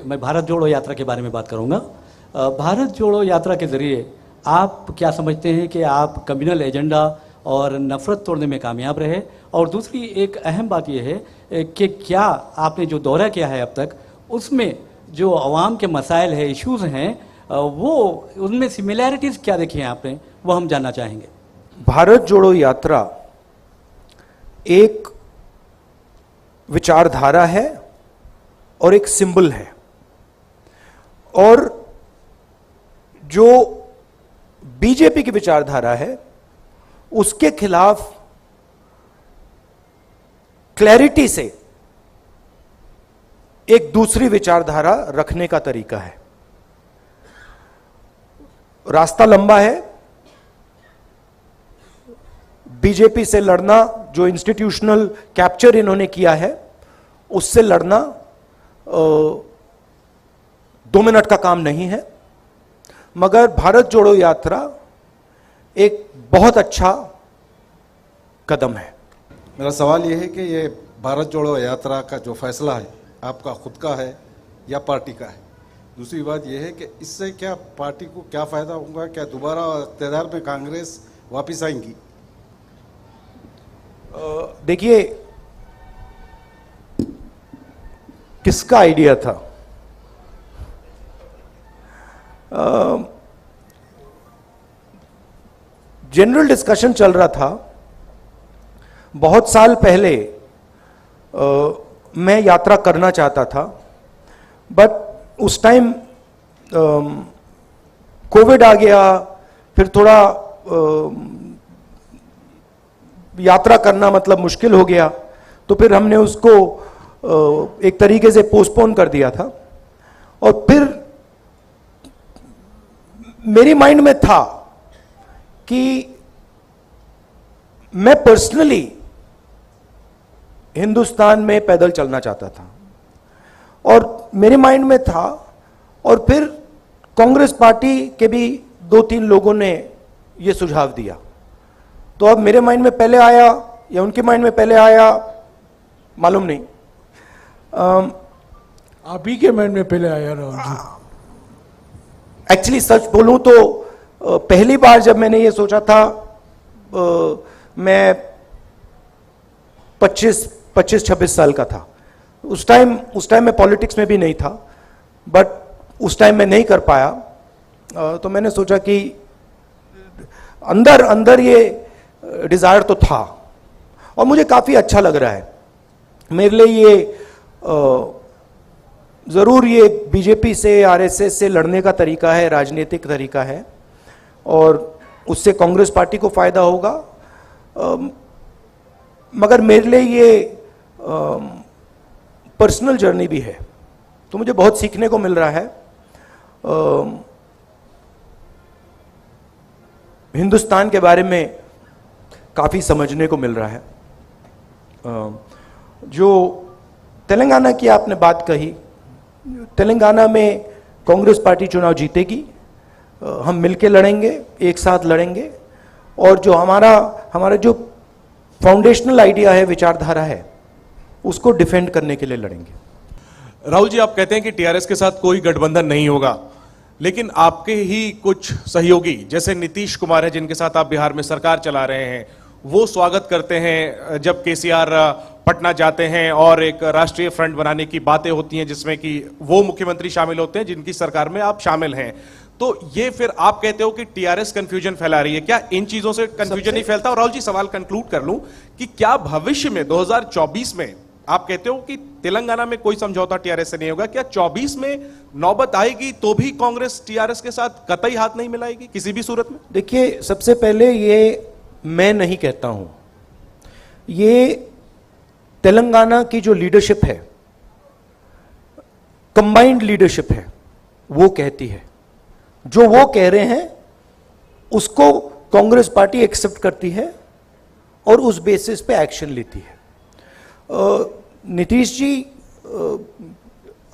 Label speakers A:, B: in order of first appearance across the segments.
A: मैं भारत जोड़ो यात्रा के बारे में बात करूंगा। भारत जोड़ो यात्रा के ज़रिए आप क्या समझते हैं कि आप कम्युनल एजेंडा और नफ़रत तोड़ने में कामयाब रहे? और दूसरी एक अहम बात यह है कि क्या आपने जो दौरा किया है अब तक, उसमें जो अवाम के मसाइल है, इश्यूज़ हैं, वो उनमें सिमिलैरिटीज़ क्या देखी हैं आपने, वो हम जानना चाहेंगे।
B: भारत जोड़ो यात्रा एक विचारधारा है और एक सिंबल है, और जो बीजेपी की विचारधारा है उसके खिलाफ क्लैरिटी से एक दूसरी विचारधारा रखने का तरीका है। रास्ता लंबा है। बीजेपी से लड़ना, जो इंस्टीट्यूशनल कैप्चर इन्होंने किया है, उससे लड़ना 2 मिनट का काम नहीं है। मगर भारत जोड़ो यात्रा एक बहुत अच्छा कदम है।
C: मेरा सवाल यह है कि ये भारत जोड़ो यात्रा का जो फैसला है, आपका खुद का है या पार्टी का है? दूसरी बात यह है कि इससे क्या पार्टी को क्या फ़ायदा होगा? क्या दोबारा इक़्तिदार में कांग्रेस वापस आएंगी?
B: देखिए, किसका आइडिया था? जनरल डिस्कशन चल रहा था। बहुत साल पहले मैं यात्रा करना चाहता था, बट उस टाइम कोविड आ गया, फिर थोड़ा यात्रा करना मतलब मुश्किल हो गया, तो फिर हमने उसको एक तरीके से पोस्टपोन कर दिया था। और फिर मेरी माइंड में था कि मैं पर्सनली हिंदुस्तान में पैदल चलना चाहता था, और मेरे माइंड में था। और फिर कांग्रेस पार्टी के भी 2-3 लोगों ने यह सुझाव दिया। तो अब मेरे माइंड में पहले आया या उनके माइंड में पहले आया, मालूम नहीं।
D: आप ही के माइंड में पहले आया राहुल जी।
B: एक्चुअली सच बोलूं तो पहली बार जब मैंने ये सोचा था, मैं 25-26 साल का था। उस टाइम मैं पॉलिटिक्स में भी नहीं था, बट उस टाइम मैं नहीं कर पाया। तो मैंने सोचा कि अंदर ये डिजायर तो था, और मुझे काफी अच्छा लग रहा है। मेरे लिए ये जरूर ये बीजेपी से, आरएसएस से लड़ने का तरीका है, राजनीतिक तरीका है, और उससे कांग्रेस पार्टी को फायदा होगा। मगर मेरे लिए ये पर्सनल जर्नी भी है, तो मुझे बहुत सीखने को मिल रहा है। हिंदुस्तान के बारे में काफ़ी समझने को मिल रहा है। जो तेलंगाना की आपने बात कही, तेलंगाना में कांग्रेस पार्टी चुनाव जीतेगी। हम मिलके लड़ेंगे, एक साथ लड़ेंगे, और जो हमारा जो फाउंडेशनल आइडिया है, विचारधारा है, उसको डिफेंड करने के लिए लड़ेंगे।
E: राहुल जी, आप कहते हैं कि टीआरएस के साथ कोई गठबंधन नहीं होगा, लेकिन आपके ही कुछ सहयोगी जैसे नीतीश कुमार हैं, जिनके साथ आप बिहार में सरकार चला रहे हैं, वो स्वागत करते हैं जब केसीआर पटना जाते हैं और एक राष्ट्रीय फ्रंट बनाने की बातें होती हैं, जिसमें कि वो मुख्यमंत्री शामिल होते हैं जिनकी सरकार में आप शामिल हैं। तो ये फिर आप कहते हो कि टीआरएस कंफ्यूजन फैला रही है। क्या इन चीजों से कंफ्यूजन नहीं फैलता? और राहुल जी, सवाल कंक्लूड कर लूं कि क्या भविष्य में 2024 में आप कहते हो कि तेलंगाना में कोई समझौता टीआरएस से नहीं होगा, क्या 24 में नौबत आएगी तो भी कांग्रेस टीआरएस के साथ कतई हाथ नहीं मिलाएगी किसी भी सूरत में?
B: देखिए, सबसे पहले ये मैं नहीं कहता हूं, ये तेलंगाना की जो लीडरशिप है, कंबाइंड लीडरशिप है, वो कहती है। जो वो कह रहे हैं उसको कांग्रेस पार्टी एक्सेप्ट करती है और उस बेसिस पे एक्शन लेती है। नीतीश जी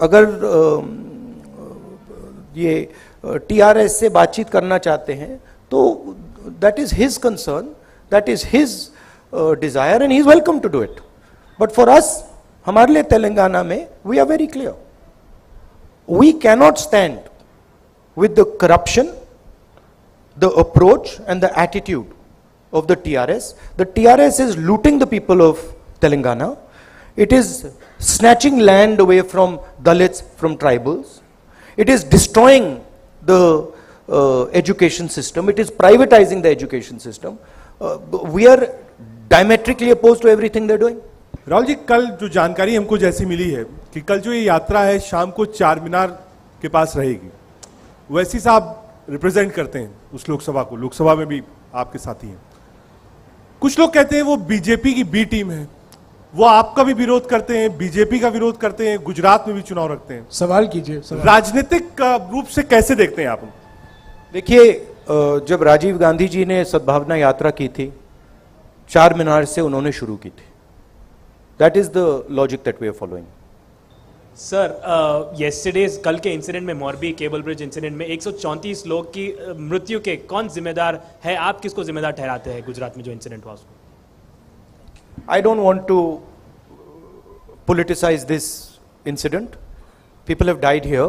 B: अगर ये टीआरएस से बातचीत करना चाहते हैं तो that is his concern, that is his desire and he is welcome to do it. But for us, हमारे लिए तेलंगाना में we are very clear. We cannot stand with the corruption, the approach and the attitude of the TRS. The TRS is looting the people of Telangana. It is snatching land away from Dalits, from tribals. It is destroying the education system. It is privatizing the education system. We are diametrically opposed to everything they're doing.
F: Rahul ji, कल जो जानकारी हमको जैसी मिली है कि कल जो ये यात्रा है शाम को चार मीनार के पास रहेगी, वैसी साहब रिप्रेजेंट करते हैं उस लोकसभा को, लोकसभा में भी आपके साथी हैं। कुछ लोग कहते हैं वो बीजेपी की बी टीम है, वो आपका भी विरोध करते हैं, बीजेपी का विरोध करते हैं, गुजरात में भी चुनाव रखते हैं।
D: सवाल कीजिए।
F: राजनीतिक रूप से कैसे देखते हैं आप?
B: देखिए, जब राजीव गांधी जी ने सद्भावना यात्रा की थी, चार मीनार से उन्होंने शुरू की थी। That is the logic that we are following.
G: Sir, yesterday's कल के इंसिडेंट में, मोरबी केबल ब्रिज इंसिडेंट में 134 लोग की मृत्यु के कौन जिम्मेदार है? आप किसको जिम्मेदार ठहराते हैं गुजरात में जो इंसिडेंट हुआ उसको?
B: I don't want to politicize this incident. People have died here.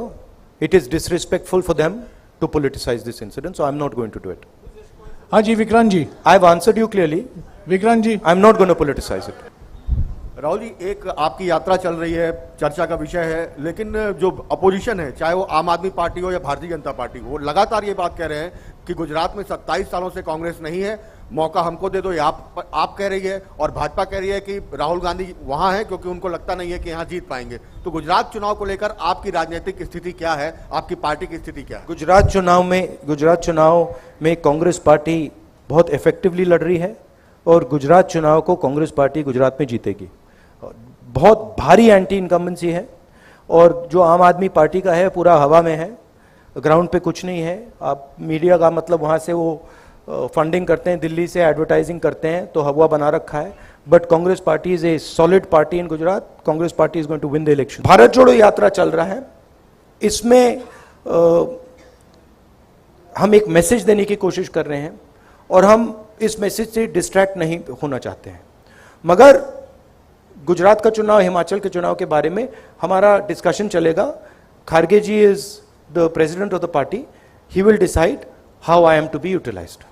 B: It is disrespectful for them to politicize this incident, so I'm not going to do it.
D: हाँ जी विक्रांत जी।
B: I've answered you clearly.
D: Vikrant ji,
B: I'm not going to politicize it.
H: Rahul ji, एक आपकी यात्रा चल रही है, चर्चा का विषय है, लेकिन जो अपोजिशन है, चाहे वो आम आदमी पार्टी हो या भारतीय जनता पार्टी हो, वो लगातार ये बात कह रहे हैं कि गुजरात में 27 सालों से कांग्रेस नहीं है, मौका हमको दे दो। ये आप कह रही है और भाजपा कह रही है कि राहुल गांधी वहां है क्योंकि उनको लगता नहीं है कि यहां जीत पाएंगे। तो गुजरात चुनाव को लेकर आपकी राजनीतिक स्थिति क्या है, आपकी पार्टी की स्थिति क्या है?
B: गुजरात चुनाव में कांग्रेस पार्टी बहुत इफेक्टिवली लड़ रही है और गुजरात चुनाव को कांग्रेस पार्टी गुजरात में जीतेगी। बहुत भारी एंटी इनकम्बेंसी है और जो आम आदमी पार्टी का है पूरा हवा में है, ग्राउंड पे कुछ नहीं है। आप मीडिया का मतलब वहाँ से वो फंडिंग करते हैं, दिल्ली से एडवर्टाइजिंग करते हैं, तो हवा बना रखा है। But Congress party is a solid party in Gujarat. Congress party is going to win the election. Bharat Jodo Yatra चल रहा है, इसमें हम एक मैसेज देने की कोशिश कर रहे हैं और हम इस मैसेज से डिस्ट्रैक्ट नहीं होना चाहते हैं। मगर गुजरात का चुनाव, हिमाचल के चुनाव के बारे में हमारा डिस्कशन चलेगा। Kharge ji is the president of the party, he will decide how I am to be utilised.